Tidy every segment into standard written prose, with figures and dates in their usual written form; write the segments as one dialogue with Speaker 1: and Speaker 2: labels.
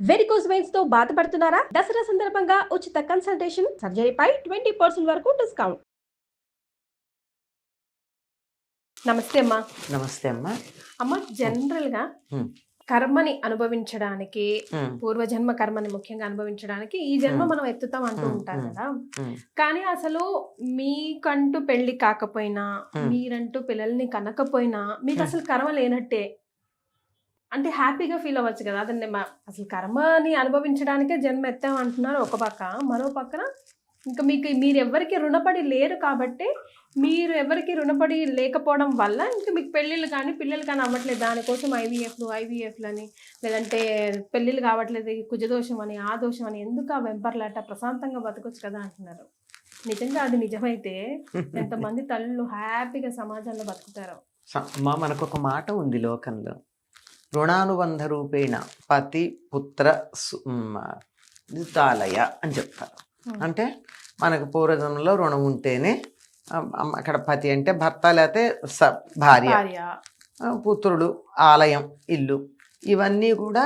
Speaker 1: Varicose veins తో బాధపడుతున్నారా? దసరా సందర్భంగా ఉచిత కన్సల్టేషన్, సర్జరీపై 20% వరకు డిస్కౌంట్. నమస్తే అమ్మా.
Speaker 2: నమస్తే అమ్మా.
Speaker 1: అమ్మ, జనరల్ గా కర్మని అనుభవించడానికి, పూర్వజన్మ కర్మని ముఖ్యంగా అనుభవించడానికి ఈ జన్మ మనం ఎత్తుతాం అంటూ ఉంటారు కదా. కానీ అసలు మీకంటూ పెళ్లి కాకపోయినా, మీరంటూ పిల్లల్ని కనకపోయినా మీకు అసలు కర్మ లేనట్టే అంటే హ్యాపీగా ఫీల్ అవ్వచ్చు కదా. అదండి, అసలు కర్మని అనుభవించడానికే జన్మ ఎత్తాం అంటున్నారు ఒక పక్క. మరో పక్కన ఇంకా మీరు ఎవరికి రుణపడి లేరు కాబట్టి, మీరు ఎవరికి రుణపడి లేకపోవడం వల్ల ఇంకా మీకు పెళ్ళిళ్ళు కానీ పిల్లలు కానీ అవ్వట్లేదు. దానికోసం ఐవీఎఫ్లని, లేదంటే పెళ్ళిళ్ళు కావట్లేదు, కుజదోషం అని, ఆ దోషం అని, ఎందుకు ఆ వెంపర్లాట, ప్రశాంతంగా బతకొచ్చు కదా అంటున్నారు. నిజంగా అది నిజమైతే ఎంతమంది తల్లులు హ్యాపీగా సమాజంలో బతుకుతారు.
Speaker 2: మనకు ఒక మాట ఉంది లోకంలో, రుణానుబంధ రూపేణ పతి పుత్ర తాలయ అని చెప్తారు. అంటే మనకు పూర్వజన్మలో రుణం ఉంటేనే, అక్కడ పతి అంటే భర్త, లేకపోతే భార్య, పుత్రుడు, ఆలయం, ఇల్లు, ఇవన్నీ కూడా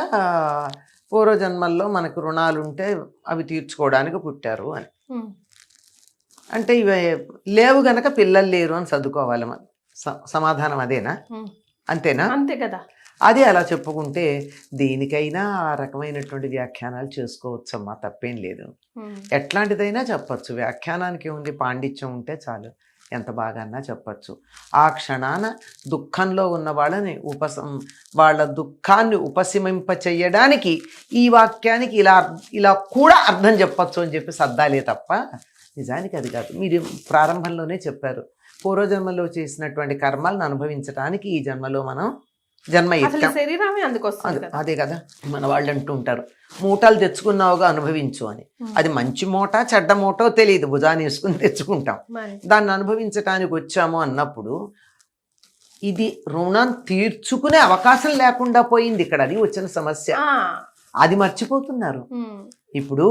Speaker 2: పూర్వజన్మల్లో మనకు రుణాలు ఉంటే అవి తీర్చుకోవడానికి పుట్టారు అని. అంటే ఇవి లేవు గనక పిల్లలు లేరు అని చదువుకోవాలి. మనం సమాధానం అదేనా? అంతేనా?
Speaker 1: అంతే కదా.
Speaker 2: అది అలా చెప్పుకుంటే దేనికైనా ఆ రకమైనటువంటి వ్యాఖ్యానాలు చేసుకోవచ్చమ్మా, తప్పేం లేదు. ఎట్లాంటిదైనా చెప్పచ్చు. వ్యాఖ్యానానికి ఉంది, పాండిత్యం ఉంటే చాలు, ఎంత బాగా చెప్పచ్చు. ఆ క్షణాన దుఃఖంలో ఉన్న వాళ్ళని వాళ్ళ దుఃఖాన్ని ఉపశమింప చెయ్యడానికి ఈ వాక్యానికి ఇలా కూడా అర్థం చెప్పచ్చు అని చెప్పి సర్దాలే తప్ప నిజానికి అది కాదు. మీరు ప్రారంభంలోనే చెప్పారు, పూర్వజన్మలో చేసినటువంటి కర్మలను అనుభవించడానికి ఈ జన్మలో మనం జన్మ ఎత్తాం. అదే కదా మన వాళ్ళు అంటూ ఉంటారు, మూటలు తెచ్చుకున్నావుగా అనుభవించు అని. అది మంచి మూట చెడ్డ మూటో తెలియదు, భుజాన్ని వేసుకుని తెచ్చుకుంటాం. దాన్ని అనుభవించడానికి వచ్చాము అన్నప్పుడు ఇది రుణం తీర్చుకునే అవకాశం లేకుండా పోయింది. ఇక్కడ అది వచ్చిన సమస్య, అది మర్చిపోతున్నారు. ఇప్పుడు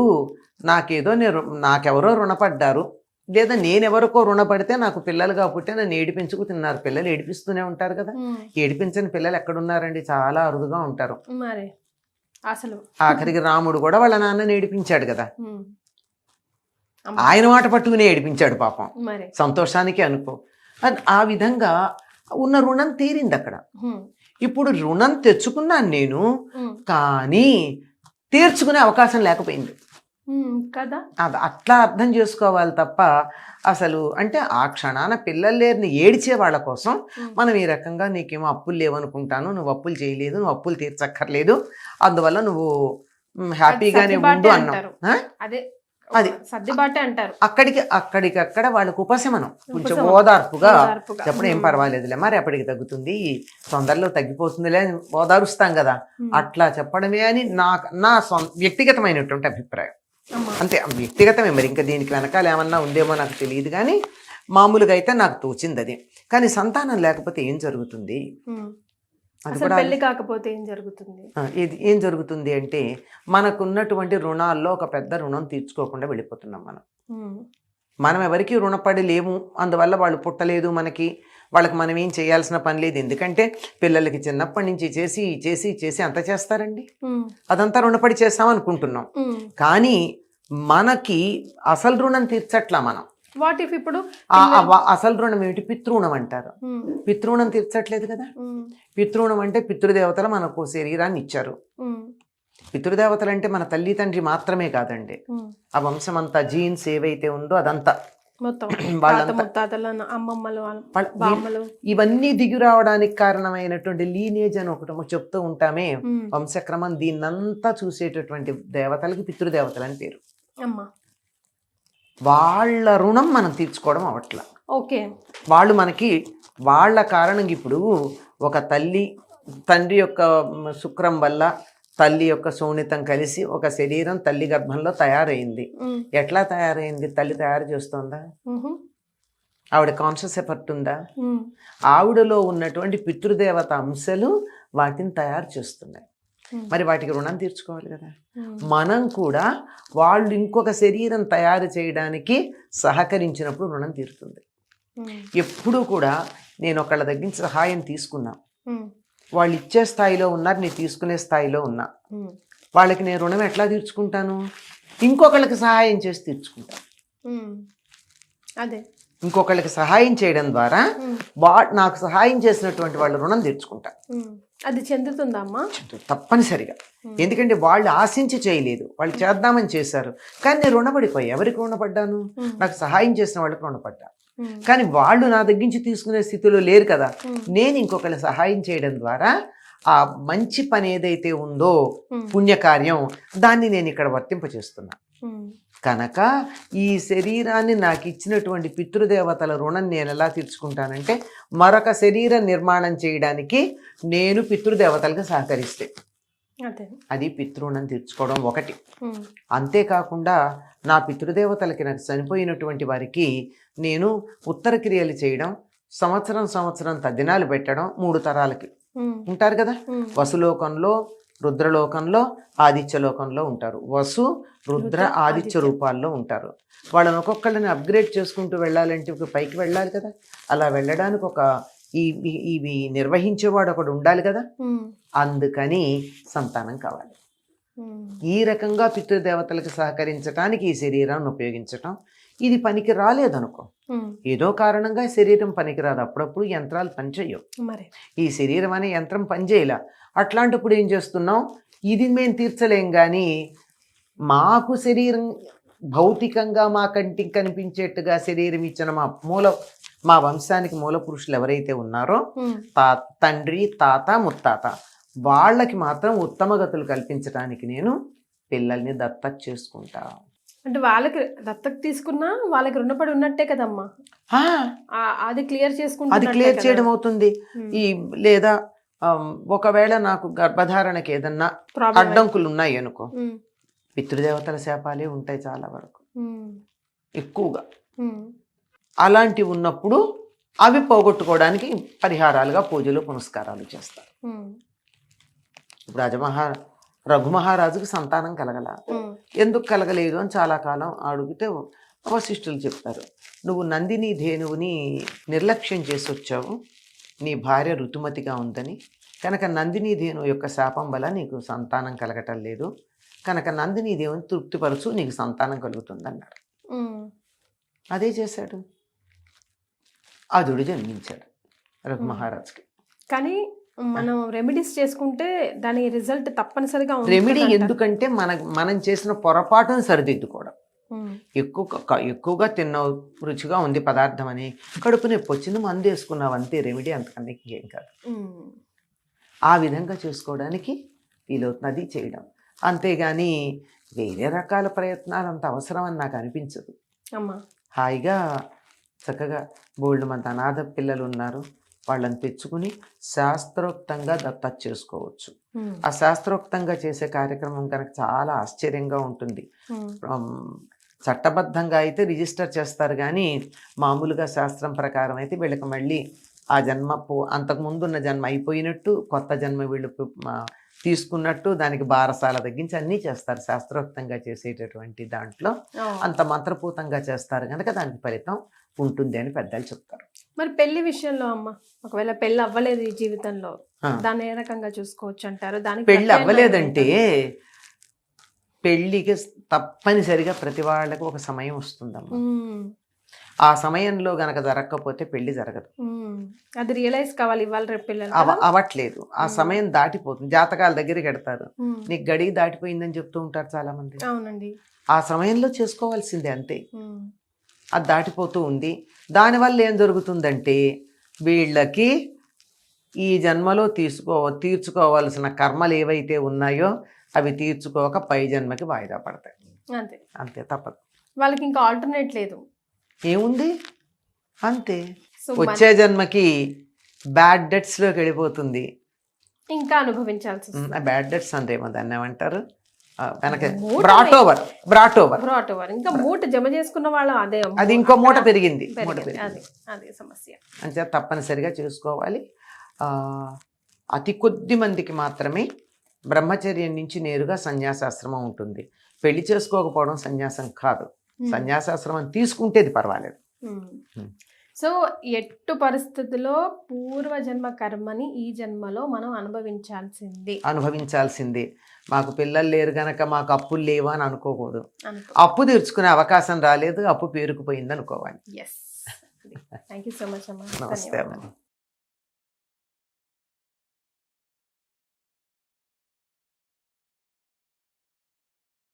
Speaker 2: నాకెవరో రుణపడ్డారు, లేదా నేనెవరికో రుణపడితే నాకు పిల్లలుగా పుట్టే నన్ను ఏడిపించుకు తిన్నారు. పిల్లలు ఏడిపిస్తూనే ఉంటారు కదా. ఏడిపించని పిల్లలు ఎక్కడున్నారండి? చాలా అరుదుగా ఉంటారు.
Speaker 1: అసలు
Speaker 2: ఆఖరికి రాముడు కూడా వాళ్ళ నాన్నని ఏడిపించాడు కదా. ఆయన మాట పట్టుకుని ఏడిపించాడు పాపం, సంతోషానికి అనుకో. ఆ విధంగా ఉన్న రుణం తీరింది అక్కడ. ఇప్పుడు రుణం తెచ్చుకున్నాను నేను, కానీ తీర్చుకునే అవకాశం లేకపోయింది
Speaker 1: కదా.
Speaker 2: అది అట్లా అర్థం చేసుకోవాలి తప్ప అసలు అంటే ఆ క్షణాన పిల్లలు లేరిని ఏడిచే వాళ్ళ కోసం మనం ఈ రకంగా నీకేమో అప్పులు లేవనుకుంటాను, నువ్వు అప్పులు చేయలేదు, నువ్వు అప్పులు తీర్చక్కర్లేదు, అందువల్ల నువ్వు హ్యాపీగానే ఉండు అన్నావు.
Speaker 1: అది సర్దిబాటే అంటారు.
Speaker 2: అక్కడికక్కడ వాళ్ళకు ఉపశమనం, కొంచెం ఓదార్పుగా చెప్పడం, ఏం పర్వాలేదులే మరి ఎప్పటికి తగ్గుతుంది, తొందరలో తగ్గిపోతుందిలే అని ఓదారుస్తాం కదా. అట్లా చెప్పడమే అని నా వ్యక్తిగతమైనటువంటి అభిప్రాయం. అంతే, వ్యక్తిగతమే. మరి ఇంకా దీనికి వెనకాల ఏమన్నా ఉందేమో నాకు తెలియదు, కానీ మామూలుగా అయితే నాకు తోచింది అది. కానీ సంతానం లేకపోతే ఏం జరుగుతుంది?
Speaker 1: అది కూడా పెళ్లి కాకపోతే ఏం జరుగుతుంది?
Speaker 2: ఏం జరుగుతుంది అంటే మనకున్నటువంటి రుణాల్లో ఒక పెద్ద రుణం తీర్చుకోకుండా వెళ్ళిపోతున్నాం మనం ఎవరికి రుణపడి లేము. అందువల్ల వాళ్ళు పుట్టలేదు మనకి, వాళ్ళకి మనం ఏం చేయాల్సిన పని లేదు. ఎందుకంటే పిల్లలకి చిన్నప్పటి నుంచి చేసి చేసి చేసి అంత చేస్తారండి, అదంతా రుణపడి చేస్తామనుకుంటున్నాం. కానీ మనకి అసలు రుణం తీర్చట్లా మనం.
Speaker 1: ఇప్పుడు
Speaker 2: అసలు రుణం ఏమిటి? పితృణం అంటారు. పితృణం తీర్చట్లేదు కదా. పితృణం అంటే పితృదేవతలు మనకు శరీరాన్ని ఇచ్చారు. పితృదేవతలు అంటే మన తల్లి తండ్రి మాత్రమే కాదండి, ఆ వంశం అంతా, జీన్స్ ఏవైతే ఉందో అదంతా, ఇవన్నీ దిగి రావడానికి కారణమైనటువంటి లీనేజ్ అని ఒకటి చెప్తూ ఉంటామే, వంశక్రమం, దీన్నంతా చూసేటటువంటి దేవతలకి పితృదేవతలు అని పేరు. వాళ్ళ రుణం మనం తీర్చుకోవడం అవట్లా. వాళ్ళు మనకి వాళ్ళ కారణంగా ఇప్పుడు ఒక తండ్రి యొక్క శుక్రం వల్ల తల్లి యొక్క శోణితం కలిసి ఒక శరీరం తల్లి గర్భంలో తయారైంది. ఎట్లా తయారైంది? తల్లి తయారు చేస్తోందా? ఆవిడ కాన్షియస్ ఎఫర్ట్ ఉందా? ఆవిడలో ఉన్నటువంటి పితృదేవత అంశాలు వాటిని తయారు చేస్తున్నాయి. మరి వాటికి రుణం తీర్చుకోవాలి కదా. మనం కూడా వాళ్ళు ఇంకొక శరీరం తయారు చేయడానికి సహకరించినప్పుడు రుణం తీరుతుంది. ఎప్పుడూ కూడా నేను ఒకళ్ళ దగ్గర సహాయం తీసుకున్నా, వాళ్ళు ఇచ్చే స్థాయిలో ఉన్నారు, నేను తీసుకునే స్థాయిలో ఉన్నా. వాళ్ళకి నేను రుణం ఎట్లా తీర్చుకుంటాను? ఇంకొకళ్ళకి సహాయం చేసి తీర్చుకుంటాను.
Speaker 1: అదే
Speaker 2: ఇంకొకళ్ళకి సహాయం చేయడం ద్వారా నాకు సహాయం చేసినటువంటి వాళ్ళ రుణం తీర్చుకుంటాను.
Speaker 1: అది చెందుతుందమ్మా
Speaker 2: తప్పనిసరిగా. ఎందుకంటే వాళ్ళు ఆశించి చేయలేదు, వాళ్ళు చేద్దామని చేశారు, కానీ నేను రుణపడిపోయి ఎవరికి రుణపడ్డాను? నాకు సహాయం చేసిన వాళ్ళకి రుణపడ్డా. కానీ వాళ్ళు నా దగ్గర నుంచి తీసుకునే స్థితిలో లేరు కదా. నేను ఇంకొకరి సహాయం చేయడం ద్వారా ఆ మంచి పని ఏదైతే ఉందో పుణ్యకార్యం, దాన్ని నేను ఇక్కడ వర్తింపచేస్తున్నా. కనుక ఈ శరీరాన్ని నాకు ఇచ్చినటువంటి పితృదేవతల రుణం నేను ఎలా తీర్చుకుంటానంటే, మరొక శరీర నిర్మాణం చేయడానికి నేను పితృదేవతలకు సహకరిస్తే అది పితృణం తీర్చుకోవడం ఒకటి. అంతేకాకుండా నా పితృదేవతలకి, నాకు చనిపోయినటువంటి వారికి నేను ఉత్తర క్రియలు చేయడం, సంవత్సరం తద్దినాలు పెట్టడం, 3 తరాలకి ఉంటారు కదా. వసులోకంలో, రుద్రలోకంలో, ఆదిత్యలోకంలో ఉంటారు. వసు, రుద్ర, ఆదిత్య రూపాల్లో ఉంటారు. వాళ్ళని ఒక్కొక్కళ్ళని అప్గ్రేడ్ చేసుకుంటూ వెళ్ళాలంటే పైకి వెళ్ళాలి కదా. అలా వెళ్ళడానికి ఒక ఇవి నిర్వహించేవాడు ఒకడు ఉండాలి కదా. అందుకని సంతానం కావాలి. ఈ రకంగా పితృదేవతలకు సహకరించడానికి ఈ శరీరాన్ని ఉపయోగించటం. ఇది పనికి రాలేదనుకో, ఏదో కారణంగా శరీరం పనికిరాదు, అప్పుడప్పుడు యంత్రాలు పనిచేయవు. ఈ శరీరం అనే యంత్రం పనిచేయలా. అట్లాంటప్పుడు ఏం చేస్తున్నాం? ఇది మేము తీర్చలేం, కానీ మాకు శరీరం భౌతికంగా మా కంటికి కనిపించేట్టుగా శరీరం ఇచ్చిన మా వంశానికి మూల పురుషులు ఎవరైతే ఉన్నారో, తండ్రి, తాత, ముత్తాత, వాళ్ళకి మాత్రం ఉత్తమ గతులు కల్పించడానికి నేను పిల్లల్ని దత్తత చేసుకుంటా.
Speaker 1: అంటే వాళ్ళకి దత్తత తీసుకున్నా వాళ్ళకి రుణపడి ఉన్నట్టే కదమ్మా. అది క్లియర్ చేసుకుంటా,
Speaker 2: అది క్లియర్ చేయడం అవుతుంది. లేదా ఒకవేళ నాకు గర్భధారణకి ఏదన్నా అడ్డంకులు ఉన్నాయి అనుకో, పితృదేవతల శాపాలే ఉంటాయి చాలా వరకు, ఎక్కువగా. అలాంటివి ఉన్నప్పుడు అవి పోగొట్టుకోవడానికి పరిహారాలుగా పూజలు పునస్కారాలు చేస్తారు. ఇప్పుడు రఘుమహారాజుకు సంతానం కలగల. ఎందుకు కలగలేదు అని చాలా కాలం అడిగితే వశిష్ఠులు చెప్తారు, నువ్వు నందిని ధేనువుని నిర్లక్ష్యం చేసి వచ్చావు, నీ భార్య ఋతుమతిగా ఉందని, కనుక నందిని ధేనువు యొక్క శాపం వల్ల నీకు సంతానం కలగటం లేదు, కనుక నందిని దేవుని తృప్తిపరచు, నీకు సంతానం కలుగుతుంది అన్నాడు. అదే చేశాడు. అదుడు జన్మించాడు రఘుమహారాజుకి.
Speaker 1: కానీ మనం రెమెడీస్ చేసుకుంటే దాని రిజల్ట్ తప్పనిసరిగా
Speaker 2: రెమెడీ ఎందుకంటే మనం చేసిన పొరపాటును సరిదిద్దుకోవడం. ఎక్కువగా తిన్నావు, రుచిగా ఉంది పదార్థం అని కడుపు నొప్పి వచ్చింది, మందు వేసుకున్నావు, అంతే రెమెడీ, అంతకన్నా ఏం కాదు. ఆ విధంగా చేసుకోవడానికి వీలవుతుంది, అది చేయడం. అంతేగాని వేరే రకాల ప్రయత్నాలు అంత అవసరం అని నాకు అనిపించదు. హాయిగా చక్కగా బోల్డ్ మంది అనాథ పిల్లలు ఉన్నారు, వాళ్ళని తెచ్చుకుని శాస్త్రోక్తంగా దత్తత చేసుకోవచ్చు. ఆ శాస్త్రోక్తంగా చేసే కార్యక్రమం కనుక చాలా ఆశ్చర్యంగా ఉంటుంది. చట్టబద్ధంగా అయితే రిజిస్టర్ చేస్తారు, కానీ మామూలుగా శాస్త్రం ప్రకారం అయితే వీళ్ళకి మళ్ళీ ఆ జన్మ అంతకుముందు ఉన్న జన్మ అయిపోయినట్టు, కొత్త జన్మ వీళ్ళు తీసుకున్నట్టు, దానికి బారసాల తగ్గించి అన్నీ చేస్తారు. శాస్త్రోక్తంగా చేసేటటువంటి దాంట్లో అంత మంత్రపూతంగా చేస్తారు కనుక దానికి ఫలితం ఉంటుంది అని పెద్దలు చెప్తారు.
Speaker 1: మరి పెళ్లి విషయంలో అమ్మ, ఒకవేళ పెళ్లి అవ్వలేదు ఈ జీవితంలో, దాన్ని ఏ రకంగా చూసుకోవచ్చు అంటారు? దానికి
Speaker 2: పెళ్లి అవ్వలేదంటే పెళ్లికి తప్పనిసరిగా ప్రతి వాళ్ళకి ఒక సమయం వస్తుందమ్మా. ఆ సమయంలో గనక జరగకపోతే పెళ్లి జరగదు.
Speaker 1: అది రియలైజ్ కావాలి. ఇవాళ రేపు పిల్లలు
Speaker 2: అవ్వట్లేదు, ఆ సమయం దాటిపోతుంది. జాతకాల దగ్గరికి ఎడతారు, నీకు గడియ దాటిపోయిందని చెప్తూ ఉంటారు చాలా మంది.
Speaker 1: అవునండి, ఆ
Speaker 2: సమయంలో చేసుకోవాల్సిందే, అంతే. అది దాటిపోతూ ఉంది. దానివల్ల ఏం జరుగుతుందంటే వీళ్ళకి ఈ జన్మలో తీర్చుకోవాల్సిన కర్మలు ఏవైతే ఉన్నాయో అవి తీర్చుకోక పై జన్మకి వాయిదా పడతాయి. అంతే, తప్పదు.
Speaker 1: వాళ్ళకి ఇంకా ఆల్టర్నేట్ లేదు,
Speaker 2: ఏముంది, అంతే. వచ్చే జన్మకి బ్యాడ్ డెట్స్ లోకి వెళ్ళిపోతుంది,
Speaker 1: ఇంకా అనుభవించాల్సి.
Speaker 2: బ్యాడ్ డెట్స్ అంతేమో దాన్ని ఏమంటారు, బ్రాట్ ఓవర్.
Speaker 1: ఇంకా మూట జమ చేసుకున్న వాళ్ళు
Speaker 2: అది ఇంకో మూట పెరిగింది.
Speaker 1: అదే సమస్య.
Speaker 2: అంటే తప్పనిసరిగా చేసుకోవాలి. అతి కొద్ది మందికి మాత్రమే బ్రహ్మచర్యం నుంచి నేరుగా సన్యాసాశ్రమం ఉంటుంది. పెళ్లి చేసుకోకపోవడం సన్యాసం కాదు. సన్యాసాశ్రమం తీసుకుంటేది పర్వాలేదు.
Speaker 1: సో ఎట్టు పరిస్థితుల్లో పూర్వజన్మ కర్మని ఈ జన్మలో మనం
Speaker 2: అనుభవించాల్సిందే. మాకు పిల్లలు లేరు గనక మాకు అప్పులు లేవా అని అనుకోకూడదు.
Speaker 1: అనుకో.
Speaker 2: అప్పు తీర్చుకునే అవకాశం రాలేదు, అప్పు పేరుకుపోయింది అనుకోవాలి.
Speaker 1: Yes. Thank you so much అమ్మా.
Speaker 2: నమస్తే
Speaker 1: ధన్యవాదాలు.
Speaker 2: అమ్మ.